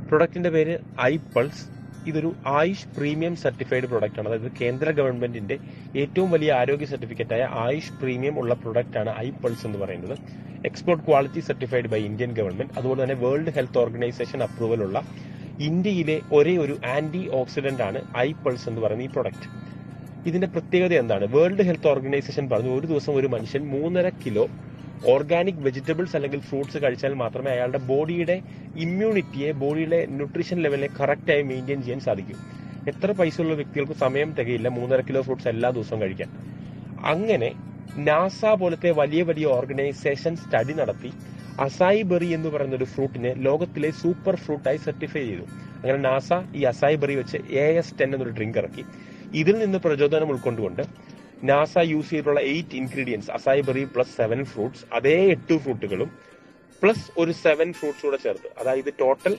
പ്രൊഡക്റ്റിന്റെ പേര് iPulse. ഇതൊരു Ayush premium certified product ആണ്. അതായത് കേന്ദ്ര ഗവൺമെന്റിന്റെ ഏറ്റവും വലിയ ആരോഗ്യ സർട്ടിഫിക്കറ്റായ ആയുഷ് പ്രീമിയം ഉള്ള പ്രൊഡക്റ്റ് ആണ് iPulse എന്ന് പറയുന്നത്. Export quality certified by Indian government. അതുപോലെ തന്നെ വേൾഡ് ഹെൽത്ത് ഓർഗനൈസേഷൻ അപ്രൂവൽ ഉള്ള ഇന്ത്യയിലെ ഒരേ ഒരു ആന്റി ഓക്സിഡന്റ് ആണ് iPulse എന്ന് പറയുന്ന ഈ പ്രൊഡക്റ്റ്. ഇതിന്റെ പ്രത്യേകത എന്താണ്? വേൾഡ് ഹെൽത്ത് ഓർഗനൈസേഷൻ പറഞ്ഞു ഒരു ദിവസം ഒരു മനുഷ്യൻ 3.5 കിലോ ഓർഗാനിക് വെജിറ്റബിൾസ് അല്ലെങ്കിൽ ഫ്രൂട്ട്സ് കഴിച്ചാൽ മാത്രമേ അയാളുടെ ബോഡിയുടെ ഇമ്മ്യൂണിറ്റിയെ, ബോഡിയുടെ ന്യൂട്രീഷൻ ലെവലിനെ കറക്റ്റായി മെയിൻറ്റെയിൻ ചെയ്യാൻ സാധിക്കൂ. എത്ര പൈസയുള്ള വ്യക്തികൾക്ക് സമയം തികയില്ല 3.5 കിലോ ഫ്രൂട്ട്സ് എല്ലാ ദിവസവും കഴിക്കാൻ. അങ്ങനെ നാസ പോലത്തെ വലിയ വലിയ ഓർഗനൈസേഷൻ സ്റ്റഡി നടത്തി അസായി ബെറി എന്ന് പറയുന്ന ഒരു ഫ്രൂട്ടിനെ ലോകത്തിലെ സൂപ്പർ ഫ്രൂട്ടായി സർട്ടിഫൈ ചെയ്തു. അങ്ങനെ നാസ ഈ അസായി ബെറി വെച്ച് AS10 എന്നൊരു ഡ്രിങ്ക് ഇറക്കി. ഇതിൽ നിന്ന് പ്രചോദനം ഉൾക്കൊണ്ടുകൊണ്ട് നാസ യൂസ് ചെയ്തിട്ടുള്ള 8 ഇൻഗ്രീഡിയൻസ്, അസായി ബെറി പ്ലസ് 7 ഫ്രൂട്ട്സ്, അതേ 8 ഫ്രൂട്ടുകളും പ്ലസ് ഒരു 7 ഫ്രൂട്ട്സ് കൂടെ ചേർത്ത്, അതായത് ടോട്ടൽ